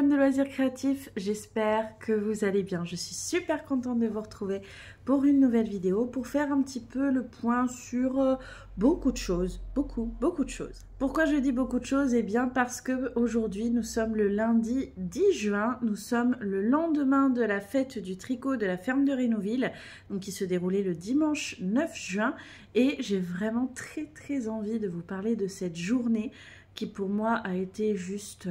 fans de loisirs créatifs, j'espère que vous allez bien. Je suis super contente de vous retrouver pour une nouvelle vidéo pour faire un petit peu le point sur beaucoup de choses, beaucoup de choses. Pourquoi je dis beaucoup de choses? Eh bien parce que aujourd'hui nous sommes le lundi 10 juin, nous sommes le lendemain de la fête du tricot de la ferme de Rénouville, donc qui se déroulait le dimanche 9 juin, et j'ai vraiment très envie de vous parler de cette journée qui pour moi a été juste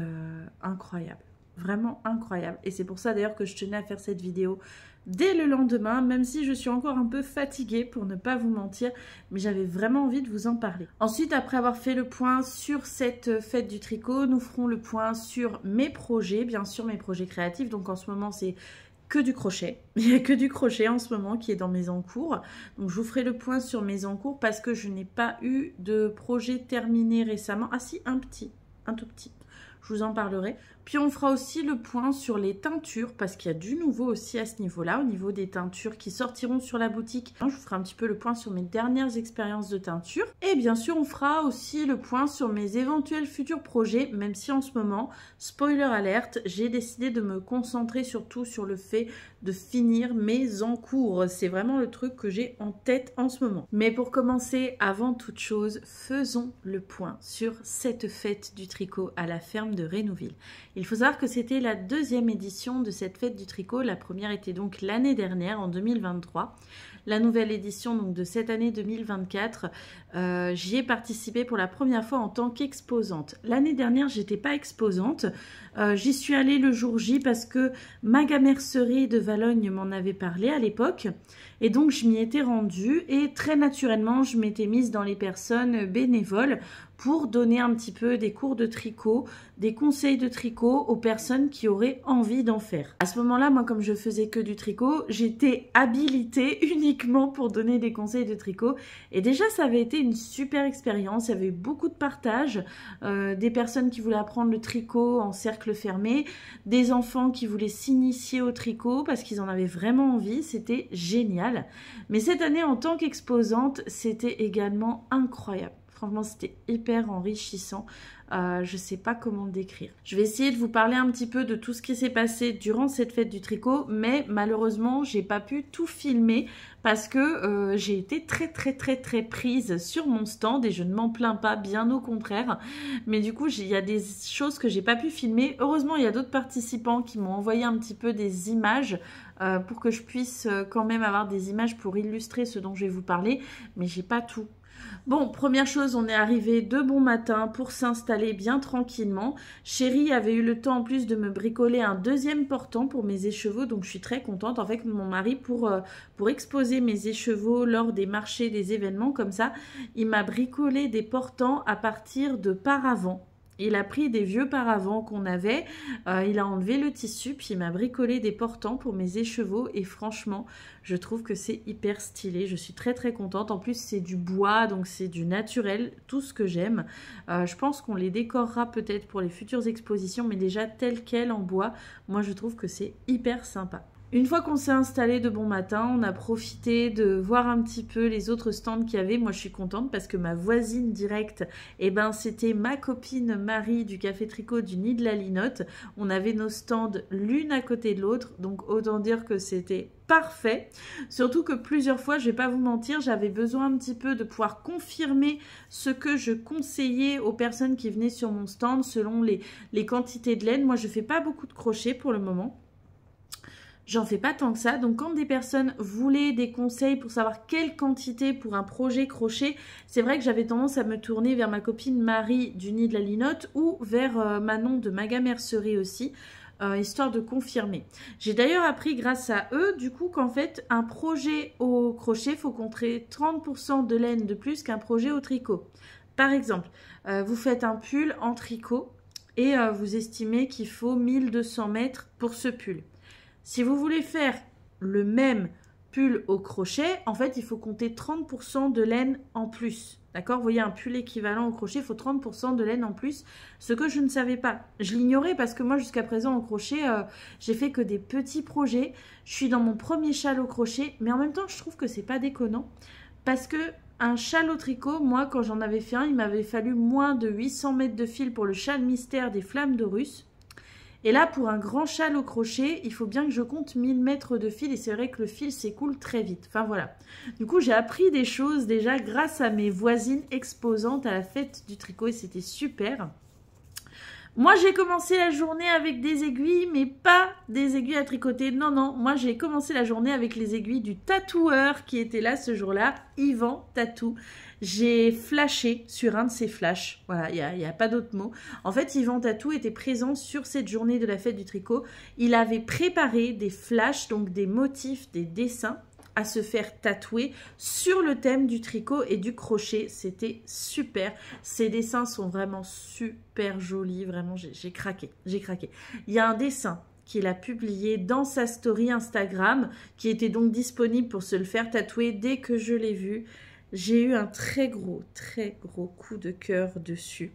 incroyable, vraiment incroyable. Et c'est pour ça d'ailleurs que je tenais à faire cette vidéo dès le lendemain, même si je suis encore un peu fatiguée pour ne pas vous mentir, mais j'avais vraiment envie de vous en parler. Ensuite, après avoir fait le point sur cette fête du tricot, nous ferons le point sur mes projets, bien sûr mes projets créatifs. Donc en ce moment c'est que du crochet, il n'y a que du crochet en ce moment qui est dans mes encours. Donc je vous ferai le point sur mes encours parce que je n'ai pas eu de projet terminé récemment. Ah si, un tout petit, je vous en parlerai. Puis on fera aussi le point sur les teintures parce qu'il y a du nouveau aussi à ce niveau-là, au niveau des teintures qui sortiront sur la boutique. Je vous ferai un petit peu le point sur mes dernières expériences de teinture. Et bien sûr, on fera aussi le point sur mes éventuels futurs projets, même si en ce moment, spoiler alerte, j'ai décidé de me concentrer surtout sur le fait de finir mes encours. C'est vraiment le truc que j'ai en tête en ce moment. Mais pour commencer, avant toute chose, faisons le point sur cette fête du tricot à la ferme de Rénouville. Il faut savoir que c'était la deuxième édition de cette fête du tricot. La première était donc l'année dernière, en 2023. La nouvelle édition donc de cette année 2024, j'y ai participé pour la première fois en tant qu'exposante. L'année dernière, j'étais pas exposante. J'y suis allée le jour J parce que Maga Mercerie de Valogne m'en avait parlé à l'époque. Et donc, je m'y étais rendue et très naturellement, je m'étais mise dans les personnes bénévoles pour donner un petit peu des cours de tricot, des conseils de tricot aux personnes qui auraient envie d'en faire. À ce moment-là, moi, comme je faisais que du tricot, j'étais habilitée uniquement pour donner des conseils de tricot. Et déjà, ça avait été une super expérience. Il y avait eu beaucoup de partage, des personnes qui voulaient apprendre le tricot en cercle fermé, des enfants qui voulaient s'initier au tricot parce qu'ils en avaient vraiment envie. C'était génial. Mais cette année, en tant qu'exposante, c'était également incroyable. Franchement, c'était hyper enrichissant. Je ne sais pas comment le décrire. Je vais essayer de vous parler un petit peu de tout ce qui s'est passé durant cette fête du tricot, mais malheureusement, j'ai pas pu tout filmer parce que j'ai été très prise sur mon stand et je ne m'en plains pas, bien au contraire. Mais du coup, il y a des choses que j'ai pas pu filmer. Heureusement, il y a d'autres participants qui m'ont envoyé un petit peu des images pour que je puisse quand même avoir des images pour illustrer ce dont je vais vous parler, mais j'ai pas tout. Bon, première chose, on est arrivé de bon matin pour s'installer bien tranquillement. Chérie avait eu le temps en plus de me bricoler un deuxième portant pour mes écheveaux, donc je suis très contente avec mon mari pour exposer mes écheveaux lors des marchés, des événements comme ça. Il m'a bricolé des portants à partir de paravents. Il a pris des vieux paravents qu'on avait, il a enlevé le tissu, puis il m'a bricolé des portants pour mes écheveaux et franchement, je trouve que c'est hyper stylé. Je suis très contente. En plus, c'est du bois, donc c'est du naturel, tout ce que j'aime. Je pense qu'on les décorera peut-être pour les futures expositions, mais déjà tel quel en bois, moi je trouve que c'est hyper sympa. Une fois qu'on s'est installé de bon matin, on a profité de voir un petit peu les autres stands qu'il y avait. Moi, je suis contente parce que ma voisine directe, eh ben, c'était ma copine Marie du Café Tricot du Nid de la Linotte. On avait nos stands l'une à côté de l'autre, donc autant dire que c'était parfait. Surtout que plusieurs fois, je vais pas vous mentir, j'avais besoin un petit peu de pouvoir confirmer ce que je conseillais aux personnes qui venaient sur mon stand selon les quantités de laine. Moi, je fais pas beaucoup de crochets pour le moment. J'en fais pas tant que ça, donc quand des personnes voulaient des conseils pour savoir quelle quantité pour un projet crochet, c'est vrai que j'avais tendance à me tourner vers ma copine Marie du Nid de la Linotte ou vers Manon de Maga Mercerie aussi, histoire de confirmer. J'ai d'ailleurs appris grâce à eux, du coup, qu'en fait, un projet au crochet, il faut compter 30% de laine de plus qu'un projet au tricot. Par exemple, vous faites un pull en tricot et vous estimez qu'il faut 1200 mètres pour ce pull. Si vous voulez faire le même pull au crochet, en fait, il faut compter 30% de laine en plus. D'accord? Vous voyez, un pull équivalent au crochet, il faut 30% de laine en plus, ce que je ne savais pas. Je l'ignorais parce que moi, jusqu'à présent, au crochet, j'ai fait que des petits projets. Je suis dans mon premier châle au crochet, mais en même temps, je trouve que c'est pas déconnant parce que un châle au tricot, moi, quand j'en avais fait un, il m'avait fallu moins de 800 mètres de fil pour le châle mystère des flammes de Russe. Et là, pour un grand châle au crochet, il faut bien que je compte 1000 mètres de fil. Et c'est vrai que le fil s'écoule très vite. Enfin, voilà. Du coup, j'ai appris des choses déjà grâce à mes voisines exposantes à la fête du tricot. Et c'était super. Moi, j'ai commencé la journée avec des aiguilles, mais pas des aiguilles à tricoter. Non, non, moi, j'ai commencé la journée avec les aiguilles du tatoueur qui était là ce jour-là, Yvan Tatou. J'ai flashé sur un de ses flashs. Voilà, il n'y a pas d'autre mot. En fait, Yvan Tatou était présent sur cette journée de la fête du tricot. Il avait préparé des flashs, donc des motifs, des dessins, à se faire tatouer sur le thème du tricot et du crochet. C'était super. Ces dessins sont vraiment super jolis. Vraiment, j'ai craqué. J'ai craqué. Il y a un dessin qu'il a publié dans sa story Instagram qui était donc disponible pour se le faire tatouer. Dès que je l'ai vu, j'ai eu un très gros coup de cœur dessus.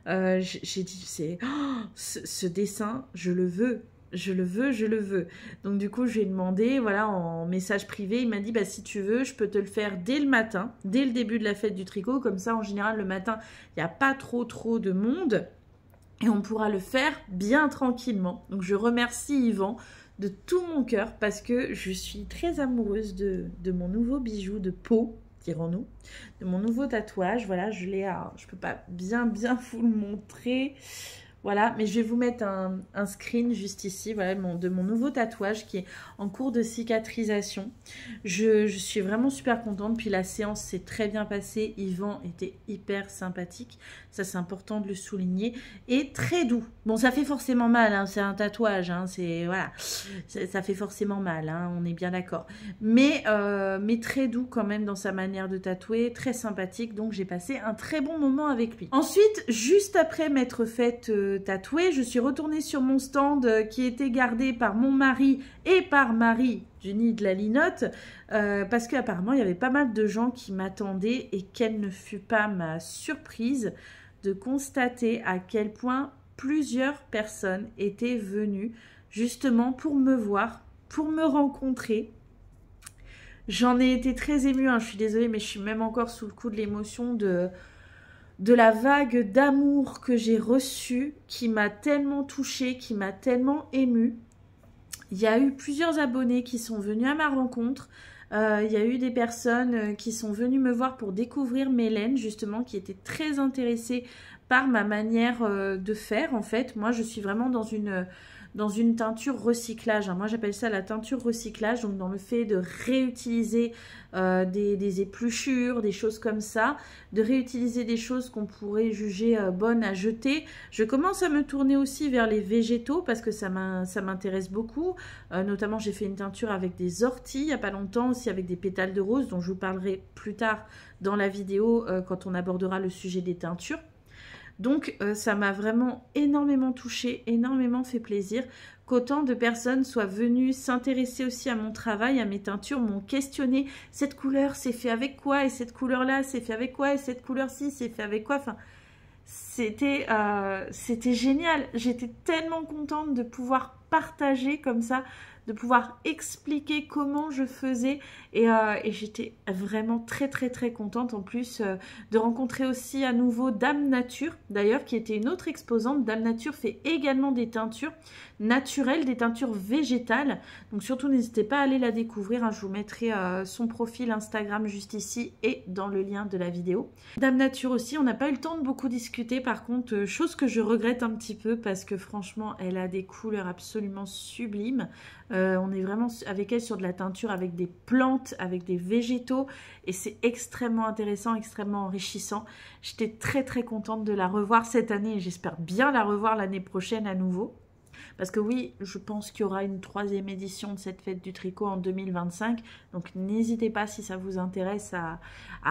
J'ai dit, ce dessin, je le veux. Je le veux, je le veux. Donc du coup, je lui ai demandé, voilà, en message privé, il m'a dit, bah si tu veux, je peux te le faire dès le matin, dès le début de la fête du tricot. Comme ça, en général, le matin, il n'y a pas trop de monde. Et on pourra le faire bien tranquillement. Donc je remercie Yvan de tout mon cœur parce que je suis très amoureuse de mon nouveau bijou de peau, dirons-nous, de mon nouveau tatouage. Voilà, je l'ai à... Je peux pas bien vous le montrer. Voilà, mais je vais vous mettre un screen juste ici, voilà, de mon nouveau tatouage qui est en cours de cicatrisation. Je suis vraiment super contente, puis la séance s'est très bien passée. Yvan était hyper sympathique, ça c'est important de le souligner, et très doux. Bon, ça fait forcément mal, hein, c'est un tatouage, hein, voilà, ça fait forcément mal, hein, on est bien d'accord. Mais très doux quand même dans sa manière de tatouer, très sympathique, donc j'ai passé un très bon moment avec lui. Ensuite, juste après m'être faite tatouée, je suis retournée sur mon stand qui était gardé par mon mari et par Marie du Nid de la Linotte parce qu'apparemment il y avait pas mal de gens qui m'attendaient et quelle ne fut pas ma surprise de constater à quel point plusieurs personnes étaient venues justement pour me voir, pour me rencontrer. J'en ai été très émue, hein, je suis désolée mais je suis même encore sous le coup de l'émotion de la vague d'amour que j'ai reçue, qui m'a tellement touchée, qui m'a tellement émue. Il y a eu plusieurs abonnés qui sont venus à ma rencontre. Il y a eu des personnes qui sont venues me voir pour découvrir mes laines, justement, qui étaient très intéressées par ma manière de faire, en fait. Moi, je suis vraiment dans une teinture recyclage. Moi, j'appelle ça la teinture recyclage, donc dans le fait de réutiliser des épluchures, des choses comme ça, de réutiliser des choses qu'on pourrait juger bonnes à jeter. Je commence à me tourner aussi vers les végétaux parce que ça m'intéresse beaucoup. Notamment, j'ai fait une teinture avec des orties il n'y a pas longtemps, aussi avec des pétales de rose, dont je vous parlerai plus tard dans la vidéo quand on abordera le sujet des teintures. Donc ça m'a vraiment énormément touchée, énormément fait plaisir qu'autant de personnes soient venues s'intéresser aussi à mon travail, à mes teintures, m'ont questionné. Cette couleur, c'est fait avec quoi? Et cette couleur-là, c'est fait avec quoi? Et cette couleur-ci, c'est fait avec quoi? Enfin, c'était génial. J'étais tellement contente de pouvoir partager comme ça, de pouvoir expliquer comment je faisais et j'étais vraiment très contente en plus de rencontrer aussi à nouveau Dame Nature d'ailleurs qui était une autre exposante. Dame Nature fait également des teintures naturelles, des teintures végétales, donc surtout n'hésitez pas à aller la découvrir, hein. Je vous mettrai son profil Instagram juste ici et dans le lien de la vidéo. Dame Nature aussi, on n'a pas eu le temps de beaucoup discuter par contre, chose que je regrette un petit peu parce que franchement elle a des couleurs absolument sublimes. On est vraiment avec elle sur de la teinture avec des plantes, avec des végétaux et c'est extrêmement intéressant, extrêmement enrichissant. J'étais très contente de la revoir cette année et j'espère bien la revoir l'année prochaine à nouveau. Parce que oui, je pense qu'il y aura une 3e édition de cette fête du tricot en 2025. Donc n'hésitez pas si ça vous intéresse à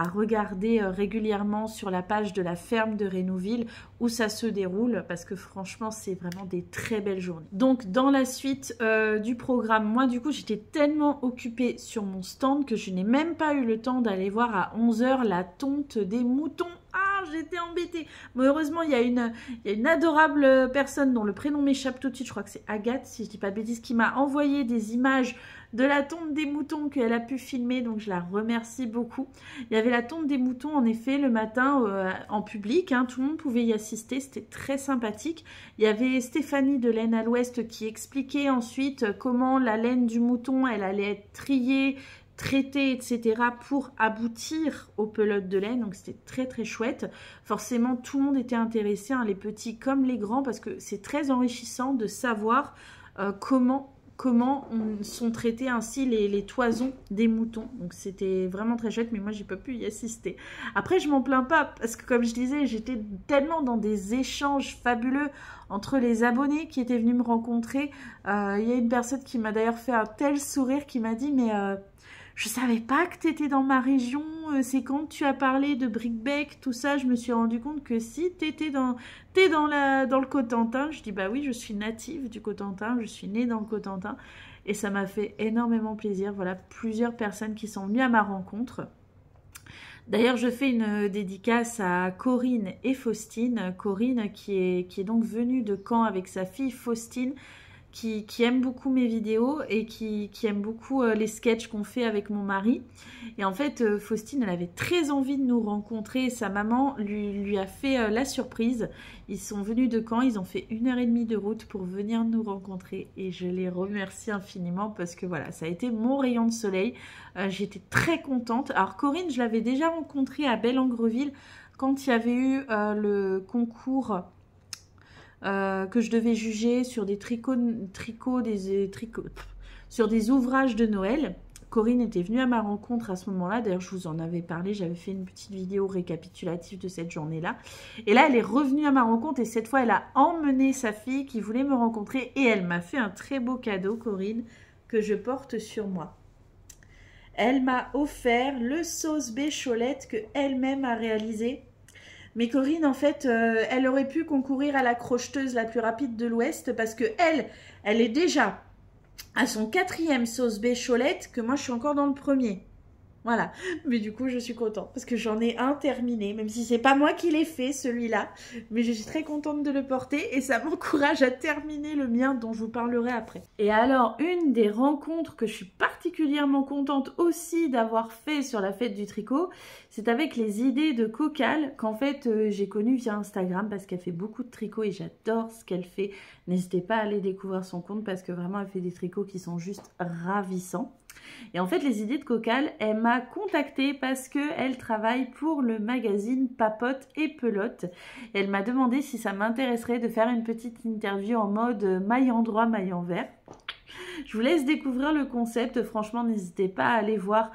regarder régulièrement sur la page de la ferme de Rénouville où ça se déroule. Parce que franchement, c'est vraiment des très belles journées. Donc dans la suite du programme, moi du coup, j'étais tellement occupée sur mon stand que je n'ai même pas eu le temps d'aller voir à 11 h la tonte des moutons. Ah, j'étais embêtée. Mais heureusement, il y a une adorable personne dont le prénom m'échappe tout de suite, je crois que c'est Agathe, si je dis pas de bêtises, qui m'a envoyé des images de la tonte des moutons qu'elle a pu filmer, donc je la remercie beaucoup. Il y avait la tonte des moutons, en effet, le matin en public, hein, tout le monde pouvait y assister, c'était très sympathique. Il y avait Stéphanie de Laine à l'Ouest qui expliquait ensuite comment la laine du mouton, elle allait être triée, traitée, etc. pour aboutir aux pelotes de laine, donc c'était très très chouette. Forcément, tout le monde était intéressé, hein, les petits comme les grands, parce que c'est très enrichissant de savoir comment sont traités ainsi les toisons des moutons. Donc c'était vraiment très chouette, mais moi j'ai pas pu y assister. Après je m'en plains pas, parce que comme je disais, j'étais tellement dans des échanges fabuleux entre les abonnés qui étaient venus me rencontrer. Il y a une personne qui m'a d'ailleurs fait un tel sourire, qui m'a dit mais je savais pas que tu étais dans ma région, c'est quand tu as parlé de Brickbeck, tout ça, je me suis rendu compte que si t'es dans le Cotentin. Je dis bah oui, je suis native du Cotentin, je suis née dans le Cotentin, et ça m'a fait énormément plaisir. Voilà, plusieurs personnes qui sont venues à ma rencontre. D'ailleurs, je fais une dédicace à Corinne et Faustine. Corinne qui est donc venue de Caen avec sa fille Faustine, qui aime beaucoup mes vidéos et qui aime beaucoup les sketchs qu'on fait avec mon mari. Et en fait, Faustine, elle avait très envie de nous rencontrer. Sa maman lui a fait la surprise. Ils sont venus de Caen, ils ont fait 1h30 de route pour venir nous rencontrer. Et je les remercie infiniment parce que voilà, ça a été mon rayon de soleil. J'étais très contente. Alors Corinne, je l'avais déjà rencontrée à Belle-Angreville quand il y avait eu le concours que je devais juger sur des sur des ouvrages de Noël. Corinne était venue à ma rencontre à ce moment-là. D'ailleurs, je vous en avais parlé. J'avais fait une petite vidéo récapitulative de cette journée-là. Et là, elle est revenue à ma rencontre. Et cette fois, elle a emmené sa fille qui voulait me rencontrer. Et elle m'a fait un très beau cadeau, Corinne, que je porte sur moi. Elle m'a offert le sauce bécholette que elle-même a réalisé. Mais Corinne, en fait, elle aurait pu concourir à la crocheteuse la plus rapide de l'Ouest parce que elle est déjà à son 4e sauce bécholette, que moi je suis encore dans le premier. Voilà, mais du coup je suis contente parce que j'en ai un terminé, même si c'est pas moi qui l'ai fait celui-là, mais je suis très contente de le porter et ça m'encourage à terminer le mien dont je vous parlerai après. Et alors, une des rencontres que je suis particulièrement contente aussi d'avoir fait sur la fête du tricot, c'est avec les idées de Cocal qu'en fait j'ai connu via Instagram parce qu'elle fait beaucoup de tricots et j'adore ce qu'elle fait. N'hésitez pas à aller découvrir son compte parce que vraiment elle fait des tricots qui sont juste ravissants. Et en fait, les idées de Cocal, elle m'a contactée parce qu'elle travaille pour le magazine Papote et Pelote. Elle m'a demandé si ça m'intéresserait de faire une petite interview en mode maille endroit, maille envers. Je vous laisse découvrir le concept. Franchement, n'hésitez pas à aller voir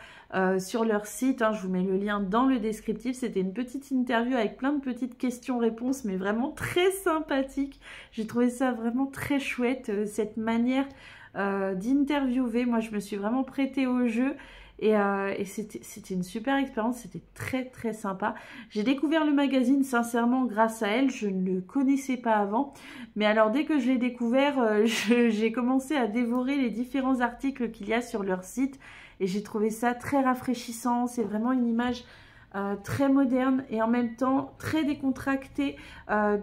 sur leur site. Hein, je vous mets le lien dans le descriptif. C'était une petite interview avec plein de petites questions-réponses, mais vraiment très sympathique. J'ai trouvé ça vraiment très chouette, cette manière d'interviewer. Moi je me suis vraiment prêtée au jeu et c'était une super expérience, c'était très très sympa. J'ai découvert le magazine sincèrement grâce à elle, je ne le connaissais pas avant, mais alors dès que je l'ai découvert, j'ai commencé à dévorer les différents articles qu'il y a sur leur site et j'ai trouvé ça très rafraîchissant. C'est vraiment une image très moderne et en même temps très décontractée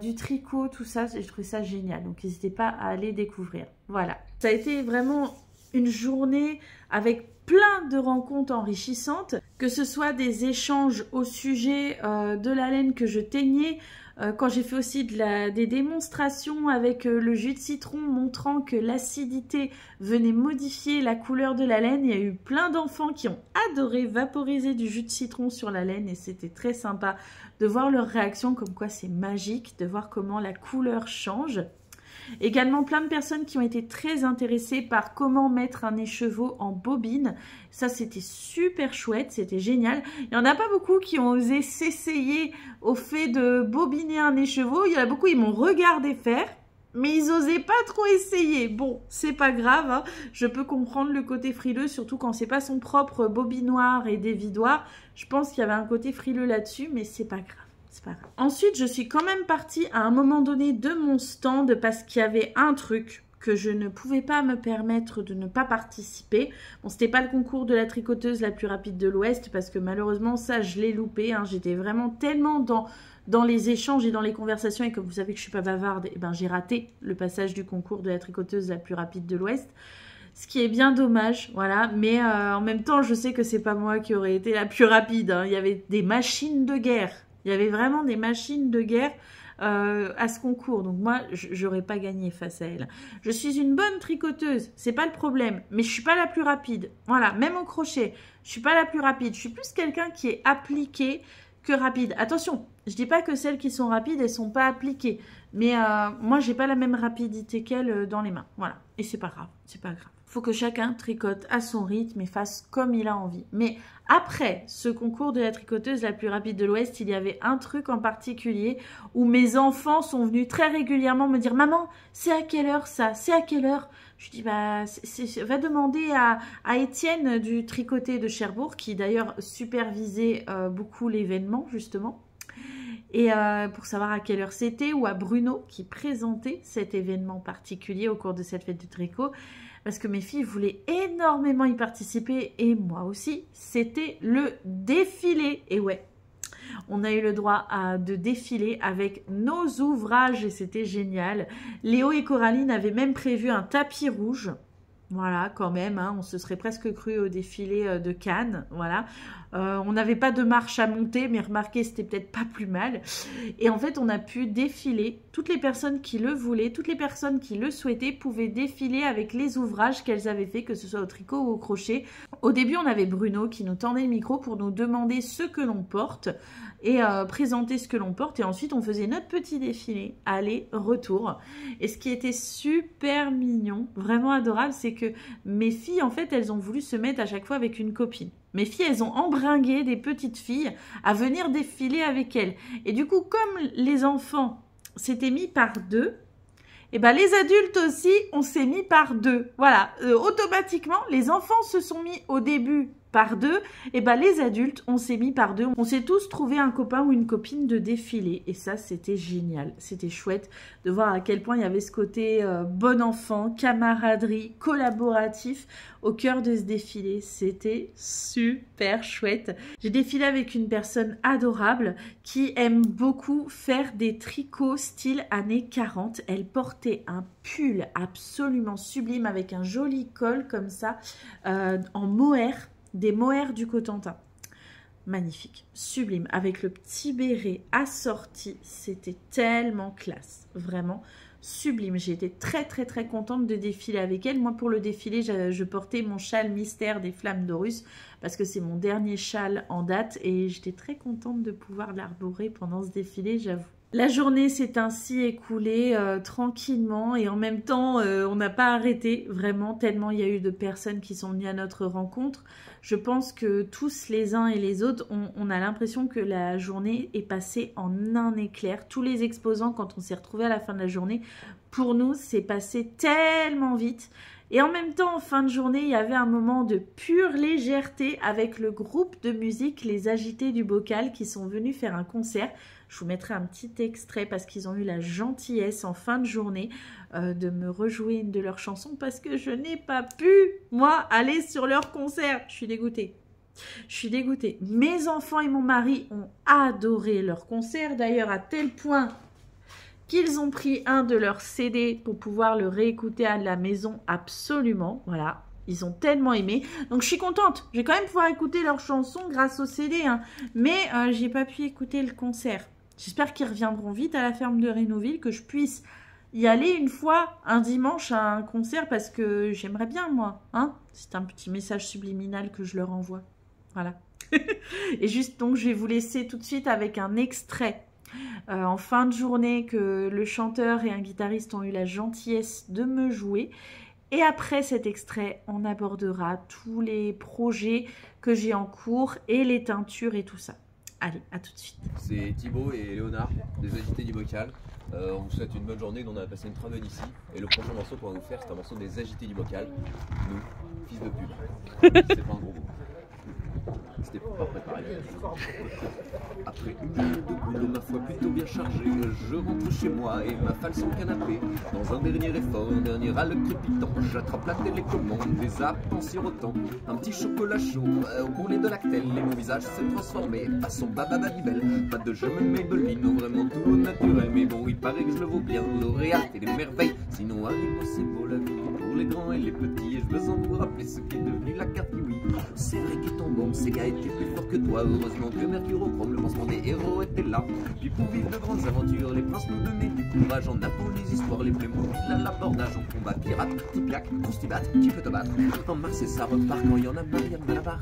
du tricot, tout ça, j'ai trouvé ça génial, donc n'hésitez pas à aller découvrir. Voilà, ça a été vraiment une journée avec plein de rencontres enrichissantes, que ce soit des échanges au sujet de la laine que je teignais, quand j'ai fait aussi des démonstrations avec le jus de citron montrant que l'acidité venait modifier la couleur de la laine. Il y a eu plein d'enfants qui ont adoré vaporiser du jus de citron sur la laine et c'était très sympa de voir leur réaction, comme quoi c'est magique, de voir comment la couleur change. Également plein de personnes qui ont été très intéressées par comment mettre un écheveau en bobine. Ça c'était super chouette, c'était génial. Il n'y en a pas beaucoup qui ont osé s'essayer au fait de bobiner un écheveau. Il y en a beaucoup, ils m'ont regardé faire, mais ils n'osaient pas trop essayer. Bon, c'est pas grave, hein. Je peux comprendre le côté frileux, surtout quand c'est pas son propre bobinoir et dévidoir. Je pense qu'il y avait un côté frileux là-dessus, mais c'est pas grave. Pas grave. Ensuite, je suis quand même partie à un moment donné de mon stand parce qu'il y avait un truc que je ne pouvais pas me permettre de ne pas participer. Bon, c'était pas le concours de la tricoteuse la plus rapide de l'Ouest parce que malheureusement, ça, je l'ai loupé. Hein. J'étais vraiment tellement dans les échanges et dans les conversations et comme vous savez que je suis pas bavarde, eh ben, j'ai raté le passage du concours de la tricoteuse la plus rapide de l'Ouest. Ce qui est bien dommage, voilà. Mais en même temps, je sais que c'est pas moi qui aurais été la plus rapide. Hein. Il y avait des machines de guerre. Il y avait vraiment des machines de guerre à ce concours. Donc moi, j'aurais pas gagné face à elle. Je suis une bonne tricoteuse, c'est pas le problème. Mais je suis pas la plus rapide. Voilà, même au crochet, je suis pas la plus rapide. Je suis plus quelqu'un qui est appliqué que rapide. Attention, je dis pas que celles qui sont rapides, elles sont pas appliquées. Mais moi, j'ai pas la même rapidité qu'elles dans les mains. Voilà, et c'est pas grave, c'est pas grave. Faut que chacun tricote à son rythme et fasse comme il a envie. Mais après ce concours de la tricoteuse la plus rapide de l'Ouest, il y avait un truc en particulier où mes enfants sont venus très régulièrement me dire « Maman, c'est à quelle heure ça? C'est à quelle heure ?» Je dis bah, va demander à Étienne du tricoté de Cherbourg qui d'ailleurs supervisait beaucoup l'événement justement. Et pour savoir à quelle heure c'était, ou à Bruno qui présentait cet événement particulier au cours de cette fête du tricot. Parce que mes filles voulaient énormément y participer et moi aussi, c'était le défilé. Et ouais, on a eu le droit de défiler avec nos ouvrages et c'était génial. Léo et Coraline avaient même prévu un tapis rouge. Voilà, quand même, hein, on se serait presque cru au défilé de Cannes, voilà. On n'avait pas de marche à monter, mais remarquez, c'était peut-être pas plus mal. Et en fait, on a pu défiler. Toutes les personnes qui le voulaient, toutes les personnes qui le souhaitaient pouvaient défiler avec les ouvrages qu'elles avaient fait, que ce soit au tricot ou au crochet. Au début, on avait Bruno qui nous tendait le micro pour nous demander ce que l'on porte et présenter ce que l'on porte. Et ensuite, on faisait notre petit défilé, aller-retour. Et ce qui était super mignon, vraiment adorable, c'est que mes filles, en fait, elles ont voulu se mettre à chaque fois avec une copine. Mes filles, elles ont embringué des petites filles à venir défiler avec elles. Et du coup, comme les enfants s'étaient mis par deux, et ben les adultes aussi, on s'est mis par deux. Voilà, automatiquement, les enfants se sont mis au début par deux, et ben les adultes, on s'est mis par deux. On s'est tous trouvé un copain ou une copine de défilé, et ça, c'était génial. C'était chouette de voir à quel point il y avait ce côté bon enfant, camaraderie, collaboratif au cœur de ce défilé. C'était super chouette. J'ai défilé avec une personne adorable qui aime beaucoup faire des tricots style années 40. Elle portait un pull absolument sublime avec un joli col comme ça, en mohair. Des mohair du Cotentin. Magnifique, sublime, avec le petit béret assorti, c'était tellement classe, vraiment sublime. J'ai été très contente de défiler avec elle. Moi pour le défilé, je portais mon châle mystère des flammes d'Horus parce que c'est mon dernier châle en date et j'étais très contente de pouvoir l'arborer pendant ce défilé, j'avoue. La journée s'est ainsi écoulée tranquillement et en même temps, on n'a pas arrêté vraiment tellement il y a eu de personnes qui sont venues à notre rencontre. Je pense que tous les uns et les autres, on a l'impression que la journée est passée en un éclair. Tous les exposants, quand on s'est retrouvés à la fin de la journée, pour nous, c'est passé tellement vite. Et en même temps, en fin de journée, il y avait un moment de pure légèreté avec le groupe de musique Les Agités du Bocal qui sont venus faire un concert. Je vous mettrai un petit extrait parce qu'ils ont eu la gentillesse en fin de journée de me rejouer une de leurs chansons parce que je n'ai pas pu, moi, aller sur leur concert. Je suis dégoûtée. Je suis dégoûtée. Mes enfants et mon mari ont adoré leur concert, d'ailleurs à tel point qu'ils ont pris un de leurs CD pour pouvoir le réécouter à la maison absolument. Voilà, ils ont tellement aimé. Donc je suis contente, je vais quand même pouvoir écouter leurs chansons grâce au CD. Hein. Mais j'ai pas pu écouter le concert. J'espère qu'ils reviendront vite à la ferme de Rénouville, que je puisse y aller une fois, un dimanche, à un concert, parce que j'aimerais bien, moi. Hein, c'est un petit message subliminal que je leur envoie. Voilà. Et juste, donc, je vais vous laisser tout de suite avec un extrait. En fin de journée, que le chanteur et un guitariste ont eu la gentillesse de me jouer. Et après cet extrait, on abordera tous les projets que j'ai en cours et les teintures et tout ça. Allez, à tout de suite. C'est Thibaut et Léonard, des Agités du Bocal. On vous souhaite une bonne journée, nous on a passé une très bonne ici. Et le prochain morceau qu'on va vous faire, c'est un morceau des Agités du Bocal. Nous, fils de pub. C'est pas un gros mot. c'était pas préparé. Après une journée de boulot, ma foi plutôt bien chargée, je rentre chez moi et m'affale sur le canapé. Dans un dernier effort, un dernier râle crépitant, j'attrape la télécommande, des apps en sirotant. Un petit chocolat chaud au bourrelet de Lactel, et mon visage s'est transformé, façon babababibel. Pas de je me Maybelline, vraiment tout au naturel. Mais bon, il paraît que je le vaux bien, lauréat et les merveilles. Sinon, Haribo, c'est beau la vie pour les grands et les petits. Et je veux en vous rappeler ce qui est devenu la carte Kiwi. C'est vrai qu'il tombe bombe, Sega était plus fort que toi. Heureusement que Mercurochrome, le lancement des héros était là. Puis pour vivre de grandes aventures, les princes nous donnaient du courage. En apprenant les histoires, les Playmobil à l'abordage. En combat pirate, Tipiak, Constibat, qui peut te battre. En mars et ça repart quand il y en a Marianne Malabar.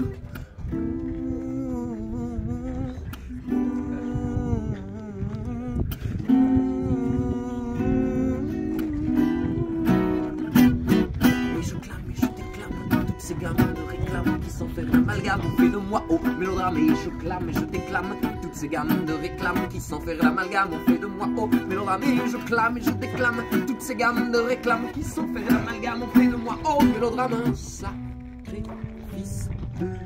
Ces gamins de réclame qui s'en fait l'amalgame, on fait de moi au mélodrame et je clame et je déclame. Toutes ces gamins de réclame qui s'en fait l'amalgame, on fait de moi au mélodrame et je clame et je déclame. Toutes ces gamins de réclame qui s'en fait l'amalgame, on fait de moi au mélodrame. Sacrifice de pub.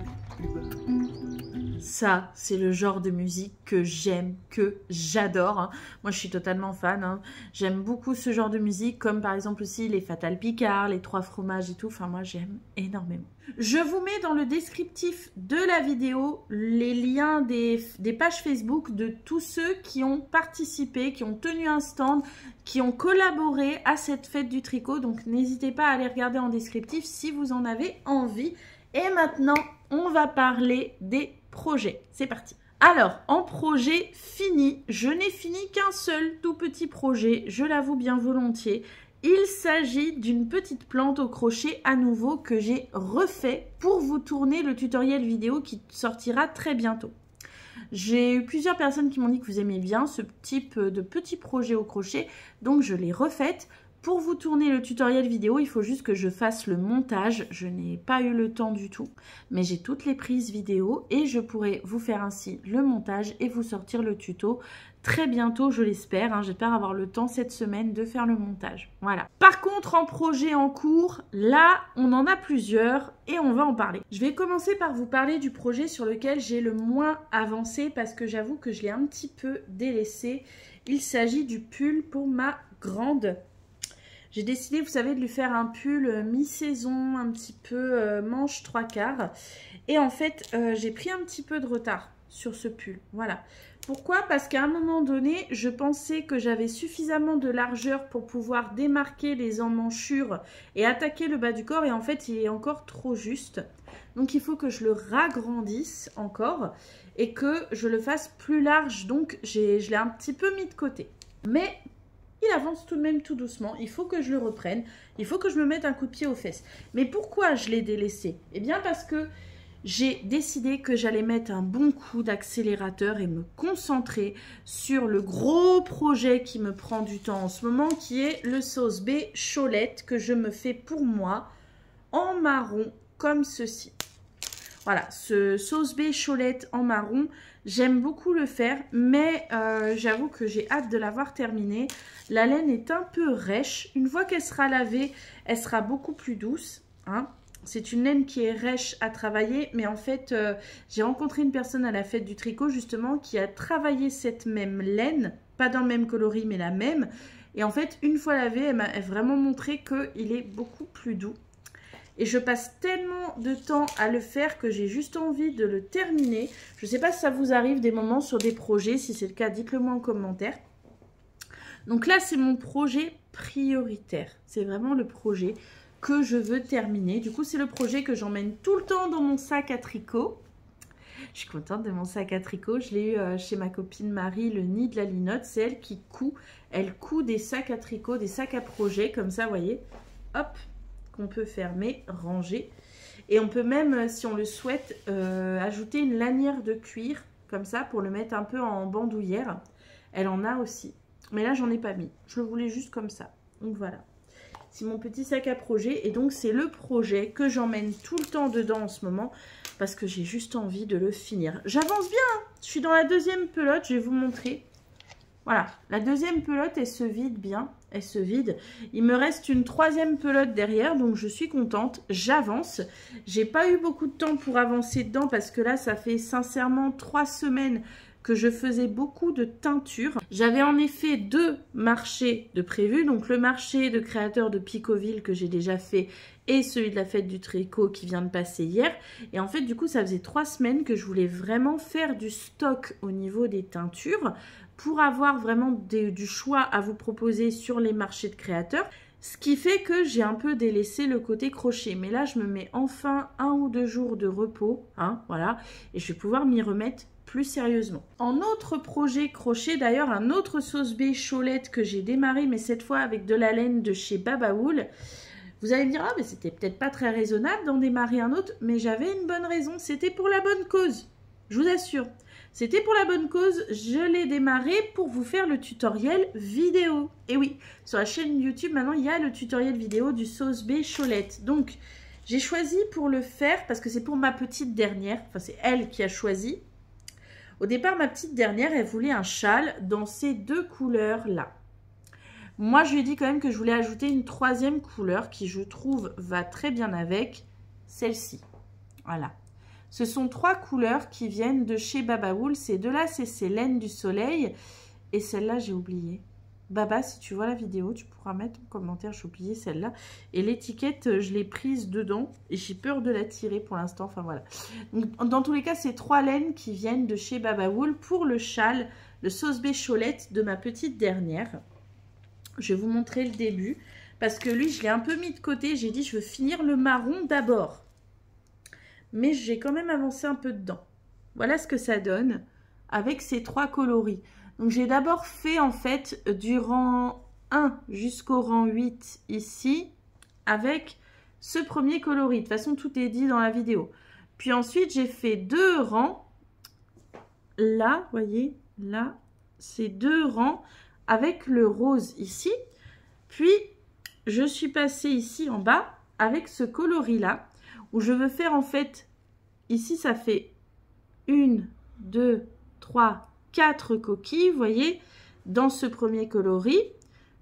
Ça, c'est le genre de musique que j'aime, que j'adore. Hein. Moi, je suis totalement fan. Hein. J'aime beaucoup ce genre de musique, comme par exemple aussi les Fatal Picard, les Trois Fromages et tout. Enfin, moi, j'aime énormément. Je vous mets dans le descriptif de la vidéo les liens des pages Facebook de tous ceux qui ont participé, qui ont tenu un stand, qui ont collaboré à cette fête du tricot. Donc, n'hésitez pas à aller regarder en descriptif si vous en avez envie. Et maintenant, on va parler des projets. C'est parti. Alors, en projet fini, je n'ai fini qu'un seul tout petit projet, je l'avoue bien volontiers. Il s'agit d'une petite plante au crochet à nouveau que j'ai refait pour vous tourner le tutoriel vidéo qui sortira très bientôt. J'ai eu plusieurs personnes qui m'ont dit que vous aimiez bien ce type de petit projet au crochet, donc je l'ai refaite. Pour vous tourner le tutoriel vidéo, il faut juste que je fasse le montage. Je n'ai pas eu le temps du tout, mais j'ai toutes les prises vidéo et je pourrai vous faire ainsi le montage et vous sortir le tuto très bientôt, je l'espère. Hein. J'espère avoir le temps cette semaine de faire le montage. Voilà. Par contre, en projet en cours, là, on en a plusieurs et on va en parler. Je vais commencer par vous parler du projet sur lequel j'ai le moins avancé parce que j'avoue que je l'ai un petit peu délaissé. Il s'agit du pull pour ma grande. J'ai décidé, vous savez, de lui faire un pull mi-saison, un petit peu manche 3/4. Et en fait, j'ai pris un petit peu de retard sur ce pull. Voilà. Pourquoi? Parce qu'à un moment donné, je pensais que j'avais suffisamment de largeur pour pouvoir démarquer les emmanchures et attaquer le bas du corps. Et en fait, il est encore trop juste. Donc, il faut que je le ragrandisse encore et que je le fasse plus large. Donc, je l'ai un petit peu mis de côté. Mais il avance tout de même tout doucement. Il faut que je le reprenne. Il faut que je me mette un coup de pied aux fesses. Mais pourquoi je l'ai délaissé? Eh bien parce que j'ai décidé que j'allais mettre un bon coup d'accélérateur et me concentrer sur le gros projet qui me prend du temps en ce moment, qui est le sauce B Cholette que je me fais pour moi en marron comme ceci. Voilà, ce sauce B Cholette en marron, j'aime beaucoup le faire, mais j'avoue que j'ai hâte de l'avoir terminé. La laine est un peu rêche. Une fois qu'elle sera lavée, elle sera beaucoup plus douce. Hein. C'est une laine qui est rêche à travailler, mais en fait, j'ai rencontré une personne à la fête du tricot, justement, qui a travaillé cette même laine, pas dans le même coloris, mais la même. Et en fait, une fois lavée, elle m'a vraiment montré qu'il est beaucoup plus doux. Et je passe tellement de temps à le faire que j'ai juste envie de le terminer. Je ne sais pas si ça vous arrive des moments sur des projets. Si c'est le cas, dites-le moi en commentaire. Donc là, c'est mon projet prioritaire. C'est vraiment le projet que je veux terminer. Du coup, c'est le projet que j'emmène tout le temps dans mon sac à tricot. Je suis contente de mon sac à tricot. Je l'ai eu chez ma copine Marie, le nid de la linotte. C'est elle qui coud. Elle coud des sacs à tricot, des sacs à projet. Comme ça, vous voyez. Hop. On peut fermer, ranger et on peut même, si on le souhaite, ajouter une lanière de cuir comme ça pour le mettre un peu en bandoulière. Elle en a aussi, mais là j'en ai pas mis, je le voulais juste comme ça. Donc voilà, c'est mon petit sac à projet et donc c'est le projet que j'emmène tout le temps dedans en ce moment parce que j'ai juste envie de le finir. J'avance bien, hein. Je suis dans la deuxième pelote, je vais vous montrer. Voilà, la deuxième pelote elle se vide bien elle se vide. Il me reste une 3e pelote derrière, donc je suis contente. J'avance. J'ai pas eu beaucoup de temps pour avancer dedans parce que là, ça fait sincèrement 3 semaines que je faisais beaucoup de teinture. J'avais en effet 2 marchés de prévus, donc le marché de créateurs de Picoville que j'ai déjà fait et celui de la fête du tricot qui vient de passer hier. Et en fait, du coup, ça faisait 3 semaines que je voulais vraiment faire du stock au niveau des teintures pour avoir vraiment du choix à vous proposer sur les marchés de créateurs. Ce qui fait que j'ai un peu délaissé le côté crochet. Mais là, je me mets enfin 1 ou 2 jours de repos, hein, voilà, et je vais pouvoir m'y remettre plus sérieusement. En autre projet crochet, d'ailleurs, un autre sauce B Cholette que j'ai démarré, mais cette fois avec de la laine de chez Babawool. Vous allez me dire, ah, mais c'était peut-être pas très raisonnable d'en démarrer un autre, mais j'avais une bonne raison, c'était pour la bonne cause, je vous assure. C'était pour la bonne cause, je l'ai démarré pour vous faire le tutoriel vidéo. Et oui, sur la chaîne YouTube, maintenant, il y a le tutoriel vidéo du sauce B Cholette. Donc, j'ai choisi pour le faire, parce que c'est pour ma petite dernière, enfin, c'est elle qui a choisi. Au départ, ma petite dernière, elle voulait un châle dans ces 2 couleurs-là. Moi, je lui ai dit quand même que je voulais ajouter une 3e couleur qui, je trouve, va très bien avec celle-ci. Voilà. Ce sont 3 couleurs qui viennent de chez Babawool. Ces 2-là, c'est laine du soleil. Et celle-là, j'ai oublié. Baba, si tu vois la vidéo, tu pourras mettre en commentaire, j'ai oublié celle-là. Et l'étiquette, je l'ai prise dedans. Et j'ai peur de la tirer pour l'instant. Enfin, voilà. Donc, dans tous les cas, c'est 3 laines qui viennent de chez Babawool pour le châle, le sauce B Cholette de ma petite dernière. Je vais vous montrer le début. Parce que lui, je l'ai un peu mis de côté. J'ai dit, je veux finir le marron d'abord. Mais j'ai quand même avancé un peu dedans. Voilà ce que ça donne avec ces 3 coloris. Donc, j'ai d'abord fait, en fait, du rang 1 jusqu'au rang 8 ici, avec ce premier coloris. De toute façon, tout est dit dans la vidéo. Puis ensuite, j'ai fait 2 rangs. Là, vous voyez, là, c'est 2 rangs avec le rose ici. Puis, je suis passée ici en bas avec ce coloris-là, où je veux faire, en fait, ici, ça fait 1, 2, 3, 4 coquilles, vous voyez, dans ce premier coloris,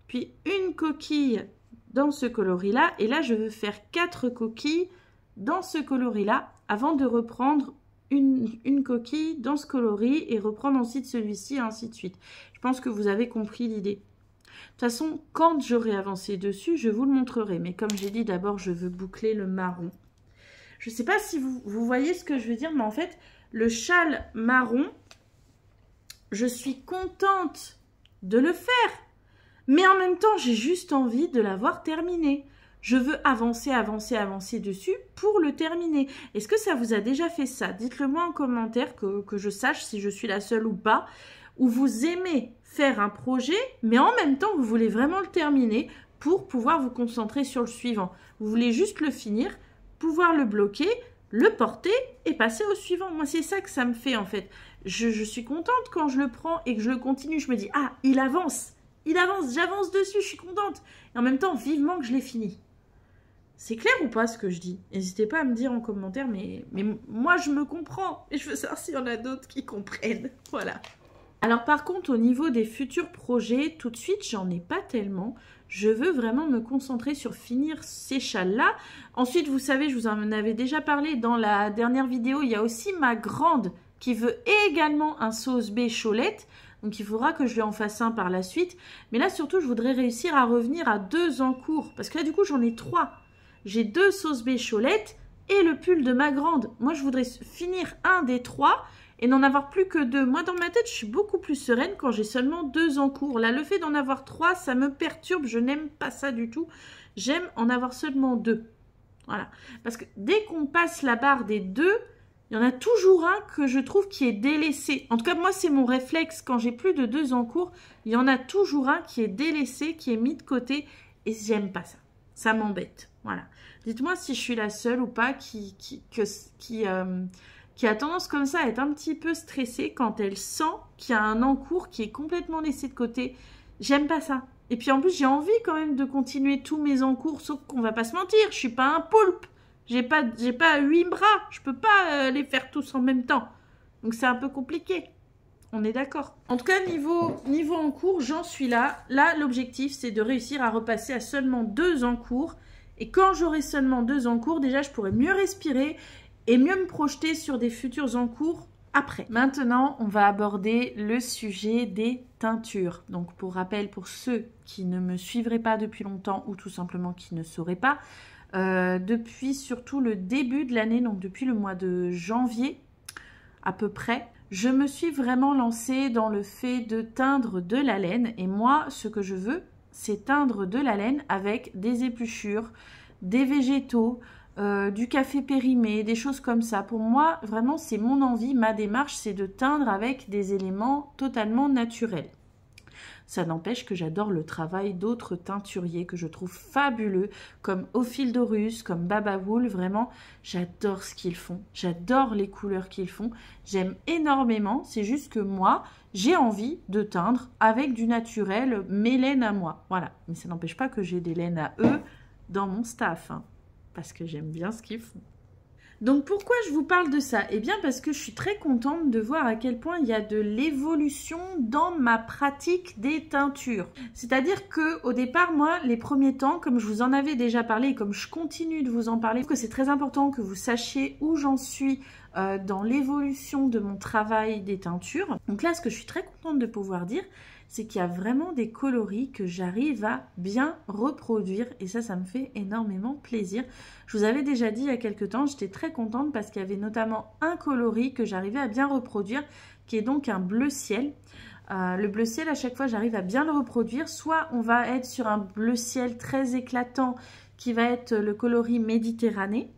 puis une coquille dans ce coloris-là, et là, je veux faire 4 coquilles dans ce coloris-là, avant de reprendre une coquille dans ce coloris, et reprendre ensuite celui-ci, et ainsi de suite. Je pense que vous avez compris l'idée. De toute façon, quand j'aurai avancé dessus, je vous le montrerai, mais comme j'ai dit, d'abord, je veux boucler le marron. Je ne sais pas si vous voyez ce que je veux dire, mais en fait, le châle marron, je suis contente de le faire. Mais en même temps, j'ai juste envie de l'avoir terminé. Je veux avancer, avancer, avancer dessus pour le terminer. Est-ce que ça vous a déjà fait ça? Dites-le moi en commentaire que je sache si je suis la seule ou pas. Ou vous aimez faire un projet, mais en même temps, vous voulez vraiment le terminer pour pouvoir vous concentrer sur le suivant. Vous voulez juste le finir, pouvoir le bloquer, le porter et passer au suivant. Moi, c'est ça que ça me fait en fait. Je suis contente quand je le prends et que je le continue. Je me dis, ah, il avance, j'avance dessus, je suis contente. Et en même temps, vivement que je l'ai fini. C'est clair ou pas ce que je dis? N'hésitez pas à me dire en commentaire, mais moi, je me comprends. Et je veux savoir s'il y en a d'autres qui comprennent. Voilà. Alors par contre, au niveau des futurs projets, tout de suite, j'en ai pas tellement. Je veux vraiment me concentrer sur finir ces châles-là. Ensuite, vous savez, je vous en avais déjà parlé dans la dernière vidéo, il y a aussi ma grande qui veut également un sauce B Cholette. Donc, il faudra que je lui en fasse un par la suite. Mais là, surtout, je voudrais réussir à revenir à 2 en cours. Parce que là, du coup, j'en ai 3. J'ai 2 sauces B Cholette et le pull de ma grande. Moi, je voudrais finir un des 3 et n'en avoir plus que 2. Moi, dans ma tête, je suis beaucoup plus sereine quand j'ai seulement 2 en cours. Là, le fait d'en avoir 3, ça me perturbe. Je n'aime pas ça du tout. J'aime en avoir seulement 2. Voilà. Parce que dès qu'on passe la barre des 2, il y en a toujours un que je trouve qui est délaissé. En tout cas, moi, c'est mon réflexe. Quand j'ai plus de 2 en cours, il y en a toujours un qui est délaissé, qui est mis de côté. Et j'aime pas ça. Ça m'embête. Voilà. Dites-moi si je suis la seule ou pas qui a tendance comme ça à être un petit peu stressée quand elle sent qu'il y a un encours qui est complètement laissé de côté. J'aime pas ça. Et puis en plus, j'ai envie quand même de continuer tous mes encours, sauf qu'on va pas se mentir, je suis pas un poulpe. J'ai pas 8 bras, je peux pas les faire tous en même temps. Donc c'est un peu compliqué. On est d'accord. En tout cas, niveau en cours, j'en suis là. Là, l'objectif, c'est de réussir à repasser à seulement 2 en cours. Et quand j'aurai seulement 2 en cours, déjà, je pourrai mieux respirer et mieux me projeter sur des futurs en cours après. Maintenant, on va aborder le sujet des teintures. Donc, pour rappel, pour ceux qui ne me suivraient pas depuis longtemps ou tout simplement qui ne sauraient pas, depuis surtout le début de l'année, donc depuis le mois de janvier à peu près, je me suis vraiment lancée dans le fait de teindre de la laine. Et moi, ce que je veux, c'est teindre de la laine avec des épluchures, des végétaux, du café périmé, des choses comme ça. Pour moi, vraiment, c'est mon envie, ma démarche, c'est de teindre avec des éléments totalement naturels. Ça n'empêche que j'adore le travail d'autres teinturiers que je trouve fabuleux, comme Ophildorus, comme Babawool. Vraiment, j'adore ce qu'ils font. J'adore les couleurs qu'ils font. J'aime énormément. C'est juste que moi, j'ai envie de teindre avec du naturel, mes laines à moi. Voilà. Mais ça n'empêche pas que j'ai des laines à eux dans mon staff, hein, parce que j'aime bien ce qu'ils font. Donc pourquoi je vous parle de ça? Eh bien parce que je suis très contente de voir à quel point il y a de l'évolution dans ma pratique des teintures. C'est-à-dire que au départ, moi, les premiers temps, comme je vous en avais déjà parlé et comme je continue de vous en parler, que c'est très important que vous sachiez où j'en suis dans l'évolution de mon travail des teintures. Donc là, ce que je suis très contente de pouvoir dire, c'est qu'il y a vraiment des coloris que j'arrive à bien reproduire et ça me fait énormément plaisir. Je vous avais déjà dit il y a quelques temps, j'étais très contente parce qu'il y avait notamment un coloris que j'arrivais à bien reproduire, qui est donc un bleu ciel. Le bleu ciel, à chaque fois, j'arrive à bien le reproduire. Soit on va être sur un bleu ciel très éclatant qui va être le coloris Méditerranée,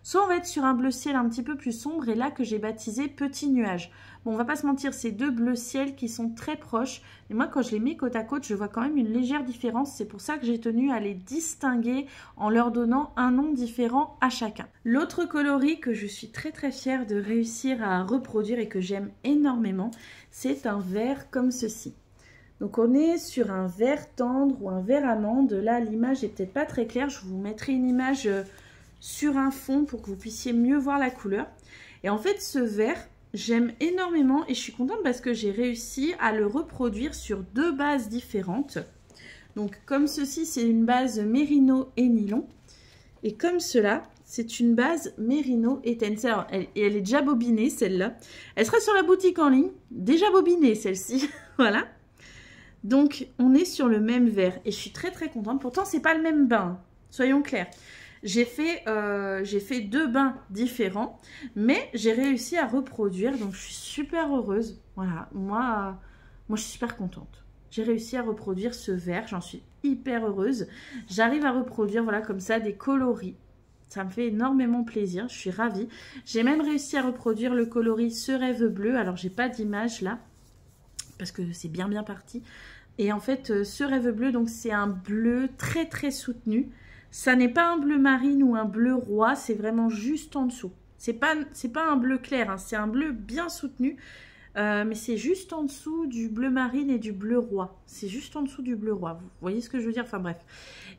soit on va être sur un bleu ciel un petit peu plus sombre et là que j'ai baptisé Petit Nuage. Bon, on va pas se mentir, c'est 2 bleus ciel qui sont très proches. Et moi, quand je les mets côte à côte, je vois quand même une légère différence. C'est pour ça que j'ai tenu à les distinguer en leur donnant un nom différent à chacun. L'autre coloris que je suis très très fière de réussir à reproduire et que j'aime énormément, c'est un vert comme ceci. Donc on est sur un vert tendre ou un vert amande. Là, l'image est peut-être pas très claire. Je vous mettrai une image sur un fond pour que vous puissiez mieux voir la couleur. Et en fait, ce vert, j'aime énormément et je suis contente parce que j'ai réussi à le reproduire sur 2 bases différentes. Donc comme ceci, c'est une base mérino et nylon. Et comme cela, c'est une base mérino et tencel. Alors, elle est déjà bobinée, celle-là. Elle sera sur la boutique en ligne, déjà bobinée celle-ci. Voilà. Donc on est sur le même vert et je suis très très contente. Pourtant, c'est pas le même bain, soyons clairs. J'ai fait 2 bains différents, mais j'ai réussi à reproduire, donc je suis super heureuse. Voilà, moi je suis super contente. J'ai réussi à reproduire ce vert, j'en suis hyper heureuse. J'arrive à reproduire, voilà, comme ça, des coloris. Ça me fait énormément plaisir, je suis ravie. J'ai même réussi à reproduire le coloris Ce Rêve Bleu. Alors, j'ai pas d'image là, parce que c'est bien parti. Et en fait, Ce Rêve Bleu, donc c'est un bleu très très soutenu. Ça n'est pas un bleu marine ou un bleu roi, c'est vraiment juste en dessous. C'est pas un bleu clair, hein, c'est un bleu bien soutenu, mais c'est juste en dessous du bleu marine et du bleu roi. C'est juste en dessous du bleu roi, vous voyez ce que je veux dire? Enfin bref.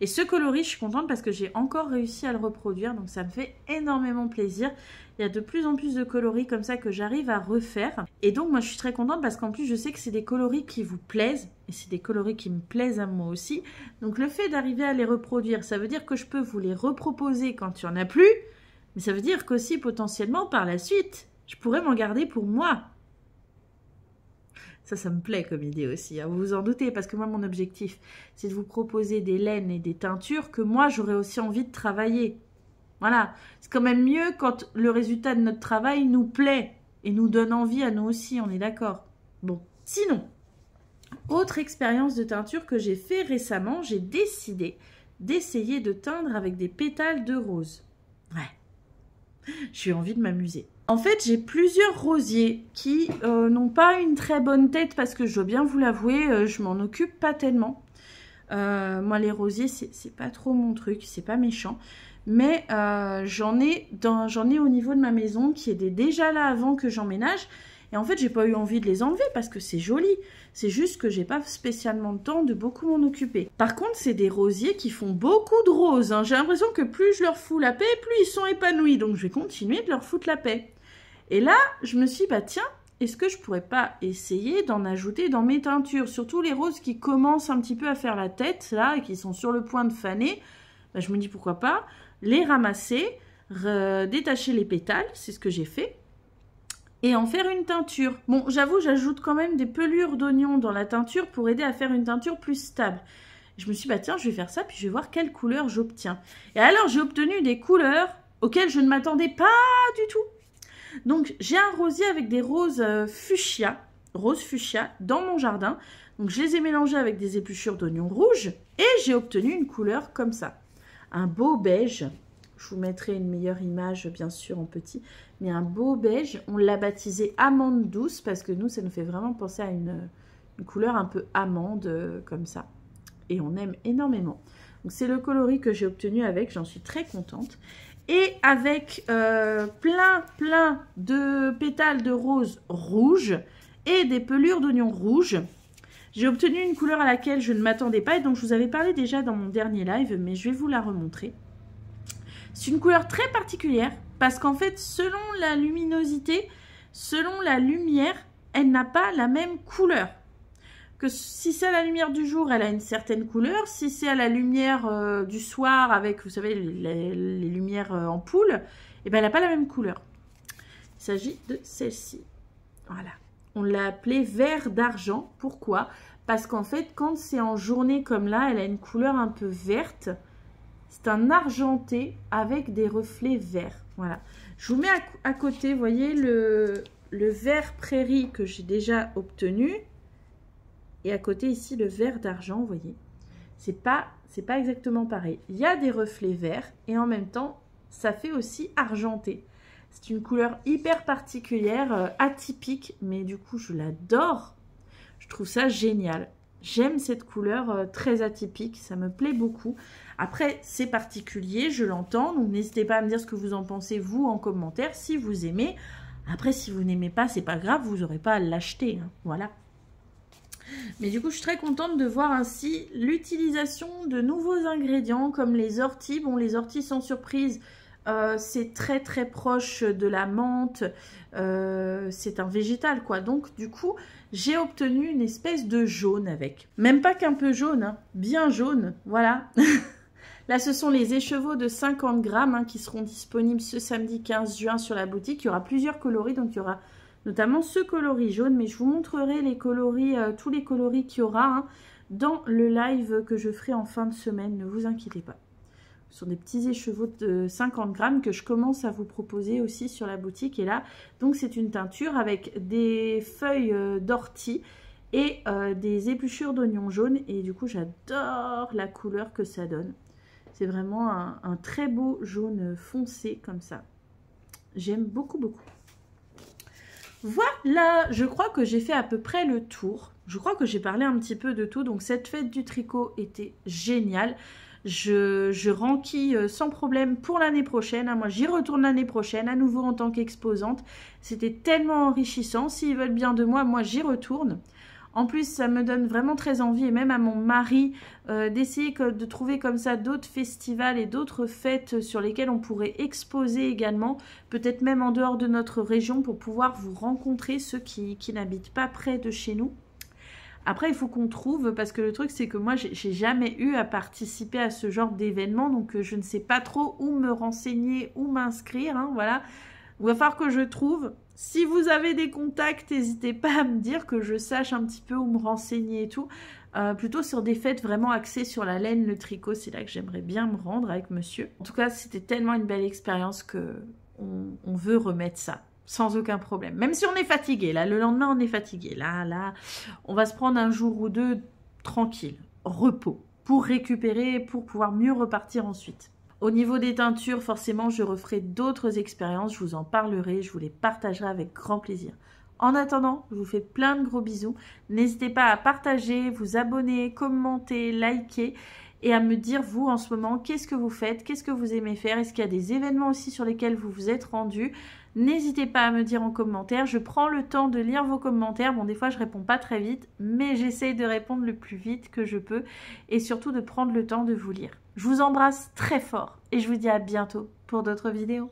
Et ce coloris, je suis contente parce que j'ai encore réussi à le reproduire, donc ça me fait énormément plaisir. Il y a de plus en plus de coloris comme ça que j'arrive à refaire. Et donc moi je suis très contente parce qu'en plus je sais que c'est des coloris qui vous plaisent. Et c'est des coloris qui me plaisent à moi aussi. Donc le fait d'arriver à les reproduire, ça veut dire que je peux vous les reproposer quand il n'y en a plus. Mais ça veut dire qu'aussi potentiellement par la suite, je pourrais m'en garder pour moi. Ça me plaît comme idée aussi, hein, vous vous en doutez, parce que moi, mon objectif, c'est de vous proposer des laines et des teintures que moi, j'aurais aussi envie de travailler. Voilà, c'est quand même mieux quand le résultat de notre travail nous plaît et nous donne envie à nous aussi, on est d'accord? Bon, sinon, autre expérience de teinture que j'ai fait récemment, j'ai décidé d'essayer de teindre avec des pétales de rose. Ouais, j'ai envie de m'amuser. En fait, j'ai plusieurs rosiers qui n'ont pas une très bonne tête parce que je dois bien vous l'avouer, je m'en occupe pas tellement. Moi, les rosiers, c'est pas trop mon truc, c'est pas méchant. Mais j'en ai au niveau de ma maison qui étaient déjà là avant que j'emménage. Et en fait, j'ai pas eu envie de les enlever parce que c'est joli. C'est juste que j'ai pas spécialement le temps de beaucoup m'en occuper. Par contre, c'est des rosiers qui font beaucoup de roses, hein. J'ai l'impression que plus je leur fous la paix, plus ils sont épanouis. Donc, je vais continuer de leur foutre la paix. Et là, je me suis dit, bah tiens, est-ce que je pourrais pas essayer d'en ajouter dans mes teintures? Surtout les roses qui commencent un petit peu à faire la tête, là, et qui sont sur le point de faner. Ben, je me dis pourquoi pas les ramasser, détacher les pétales, c'est ce que j'ai fait, et en faire une teinture. Bon, j'avoue, j'ajoute quand même des pelures d'oignon dans la teinture pour aider à faire une teinture plus stable. Je me suis dit, bah tiens, je vais faire ça, puis je vais voir quelle couleur j'obtiens. Et alors, j'ai obtenu des couleurs auxquelles je ne m'attendais pas du tout. Donc, j'ai un rosier avec des roses fuchsia, rose fuchsia, dans mon jardin. Donc, je les ai mélangés avec des épluchures d'oignons rouges, et j'ai obtenu une couleur comme ça. Un beau beige. Je vous mettrai une meilleure image, bien sûr, en petit. Mais un beau beige. On l'a baptisé amande douce, parce que nous, ça nous fait vraiment penser à une couleur un peu amande, comme ça. Et on aime énormément. Donc c'est le coloris que j'ai obtenu avec, j'en suis très contente. Et avec plein de pétales de rose rouge et des pelures d'oignons rouges, j'ai obtenu une couleur à laquelle je ne m'attendais pas et donc je vous avais parlé déjà dans mon dernier live, mais je vais vous la remontrer. C'est une couleur très particulière parce qu'en fait, selon la luminosité, selon la lumière, elle n'a pas la même couleur. Que si c'est à la lumière du jour, elle a une certaine couleur. Si c'est à la lumière du soir, avec, vous savez, les lumières ampoules, eh ben, elle n'a pas la même couleur. Il s'agit de celle-ci. Voilà. On l'a appelée vert d'argent. Pourquoi? Parce qu'en fait, quand c'est en journée comme là, elle a une couleur un peu verte. C'est un argenté avec des reflets verts. Voilà. Je vous mets à côté, vous voyez, le vert prairie que j'ai déjà obtenu. Et à côté ici, le vert d'argent, vous voyez. C'est pas exactement pareil. Il y a des reflets verts et en même temps, ça fait aussi argenté. C'est une couleur hyper particulière, atypique, mais du coup, je l'adore. Je trouve ça génial. J'aime cette couleur très atypique, ça me plaît beaucoup. Après, c'est particulier, je l'entends, donc n'hésitez pas à me dire ce que vous en pensez, vous, en commentaire, si vous aimez. Après, si vous n'aimez pas, c'est pas grave, vous n'aurez pas à l'acheter, hein, voilà. Mais du coup, je suis très contente de voir ainsi l'utilisation de nouveaux ingrédients comme les orties. Bon, les orties sans surprise, c'est très proche de la menthe. C'est un végétal, quoi. Donc, du coup, j'ai obtenu une espèce de jaune avec. Même pas qu'un peu jaune, hein, bien jaune, voilà. Là, ce sont les écheveaux de 50 grammes hein, qui seront disponibles ce samedi 15 juin sur la boutique. Il y aura plusieurs coloris, donc il y aura notamment ce coloris jaune, mais je vous montrerai les coloris, tous les coloris qu'il y aura hein, dans le live que je ferai en fin de semaine, ne vous inquiétez pas. Ce sont des petits écheveaux de 50 grammes que je commence à vous proposer aussi sur la boutique. Et là, donc c'est une teinture avec des feuilles d'ortie et des épluchures d'oignons jaunes. Et du coup, j'adore la couleur que ça donne. C'est vraiment un très beau jaune foncé comme ça. J'aime beaucoup. Voilà, je crois que j'ai fait à peu près le tour. Je crois que j'ai parlé un petit peu de tout. Donc cette fête du tricot était géniale. Je renquille sans problème pour l'année prochaine. Moi, j'y retourne l'année prochaine, à nouveau en tant qu'exposante. C'était tellement enrichissant. S'ils veulent bien de moi, j'y retourne. En plus, ça me donne vraiment très envie, et même à mon mari, d'essayer de trouver comme ça d'autres festivals et d'autres fêtes sur lesquelles on pourrait exposer également, peut-être même en dehors de notre région, pour pouvoir vous rencontrer, ceux qui n'habitent pas près de chez nous. Après, il faut qu'on trouve, parce que le truc, c'est que moi, j'ai jamais eu à participer à ce genre d'événement, donc je ne sais pas trop où me renseigner, où m'inscrire, hein, voilà. Il va falloir que je trouve. Si vous avez des contacts, n'hésitez pas à me dire que je sache un petit peu où me renseigner et tout. Plutôt sur des fêtes vraiment axées sur la laine, le tricot, c'est là que j'aimerais bien me rendre avec monsieur. En tout cas, c'était tellement une belle expérience que on veut remettre ça. Sans aucun problème. Même si on est fatigué, là, le lendemain, on est fatigué. Là, on va se prendre un jour ou deux tranquille, repos, pour récupérer, pour pouvoir mieux repartir ensuite. Au niveau des teintures, forcément, je referai d'autres expériences. Je vous en parlerai, je vous les partagerai avec grand plaisir. En attendant, je vous fais plein de gros bisous. N'hésitez pas à partager, vous abonner, commenter, liker et à me dire, vous, en ce moment, qu'est-ce que vous faites, qu'est-ce que vous aimez faire, est-ce qu'il y a des événements aussi sur lesquels vous vous êtes rendus. N'hésitez pas à me dire en commentaire, je prends le temps de lire vos commentaires. Bon, des fois, je réponds pas très vite, mais j'essaye de répondre le plus vite que je peux et surtout de prendre le temps de vous lire. Je vous embrasse très fort et je vous dis à bientôt pour d'autres vidéos.